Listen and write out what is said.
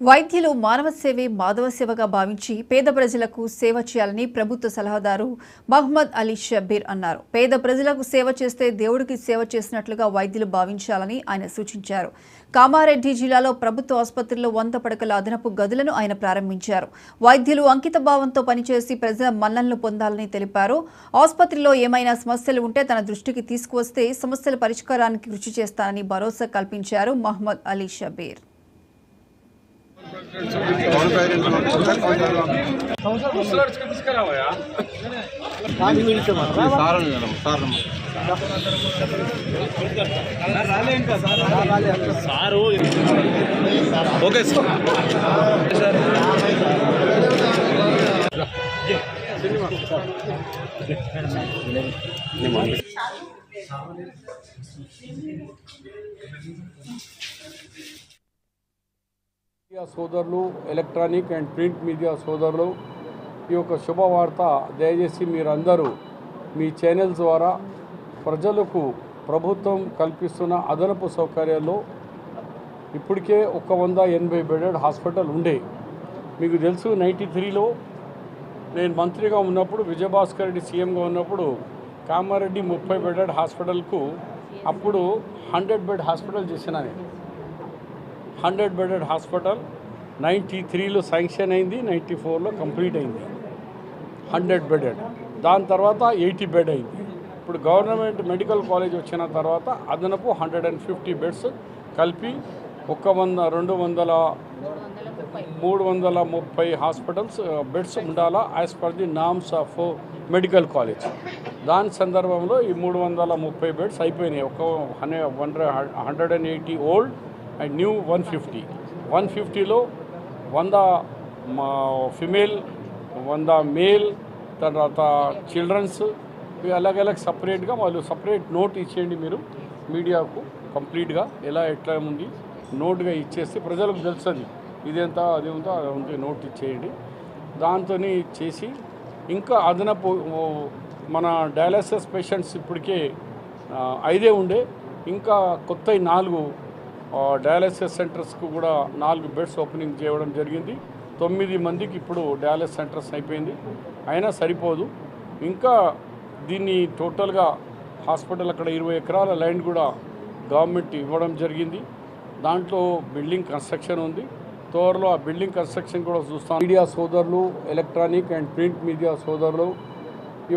వైద్యులు మానవ సేవే మాధవ సేవగా భావించి పేద ప్రజలకు సేవ చేయాలని ప్రభుత్వ సలహాదారు మహమ్మద్ అలీ షబ్బీర్ అన్నారు. పేద ప్రజలకు సేవ చేస్తే దేవుడికి సేవ చేసినట్లుగా వైద్యులు భావించాలని ఆయన సూచించారు. కామారెడ్డి జిల్లాలో ప్రభుత్వ ఆసుపత్రిలో 100 పడకల అదనపు గదులను ఆయన ప్రారంభించారు. వైద్యులు అంకిత భావంతో పనిచేసి ప్రజల మన్ననలు పొందాలని తెలిపారు. ఆసుపత్రిలో ఏమైనా సమస్యలు ఉంటే తన దృష్టికి తీసుకువస్తే సమస్యల పరిష్కారానికి కృషి చేస్తానని భరోసా కల్పించారు Mohammed Ali Shabbir. Okay sir media సోదరులు, ఎలక్ట్రానిక్ అండ్ ప్రింట్ మీడియా సోదరులు, ఈ యొక్క శుభవార్త దయచేసి మీరందరూ మీ ఛానల్ ద్వారా ప్రజలకు ప్రభుత్వం కల్పిస్తున్న అదనపు సౌకర్యాల్లో ఇప్పటికే 180 బెడెడ్ హాస్పిటల్ ఉండే. మీకు తెలుసు 93లో నేను మంత్రిగా ఉన్నప్పుడు, విజయభాస్కర్ రెడ్డి సీఎంగా ఉన్నప్పుడు కామారెడ్డి 30 బెడెడ్ హాస్పిటల్కు అప్పుడు 100 బెడ్ హాస్పిటల్ చేసిన నేను. 100 బెడెడ్ హాస్పిటల్ 93లో శాంక్షన్ అయింది, 94లో కంప్లీట్ అయింది. 100 బెడెడ్, దాని తర్వాత 80 బెడ్ అయింది. ఇప్పుడు గవర్నమెంట్ మెడికల్ కాలేజ్ వచ్చిన తర్వాత అదనపు 150 బెడ్స్ కలిపి 330 హాస్పిటల్స్ బెడ్స్ ఉండాలా as per the norms of medical college. దాని సందర్భంలో ఈ 330 బెడ్స్ అయిపోయినాయి. 180 old and new 150. 150లో 100 female, 100 male, తర్వాత చిల్డ్రన్స్, ఇవి అలాగ సపరేట్గా వాళ్ళు సపరేట్ నోట్ ఇచ్చేయండి మీరు మీడియాకు. కంప్లీట్గా ఎట్లా ఉంది నోట్గా ఇచ్చేస్తే ప్రజలకు తెలుస్తుంది ఇదెంత అది ఉందో అది ఉంది, నోట్ ఇచ్చేయండి. దాంతో చేసి ఇంకా అదనపు మన డయాలసిస్ పేషెంట్స్ ఇప్పటికే 5 ఉండే, ఇంకా కొత్త 4 డయాలసిస్ సెంటర్స్కు కూడా 4 బెడ్స్ ఓపెనింగ్ చేయడం జరిగింది. 9 మందికి ఇప్పుడు డయాలసిస్ సెంటర్స్ అయిపోయింది. అయినా సరిపోదు, ఇంకా దీన్ని టోటల్గా హాస్పిటల్ అక్కడ 20 ఎకరాల ల్యాండ్ కూడా గవర్నమెంట్ ఇవ్వడం జరిగింది. దాంట్లో బిల్డింగ్ కన్స్ట్రక్షన్ ఉంది. త్వరలో ఆ బిల్డింగ్ కన్స్ట్రక్షన్ కూడా చూస్తాం. మీడియా సోదరులు, ఎలక్ట్రానిక్ అండ్ ప్రింట్ మీడియా సోదరులు, ఈ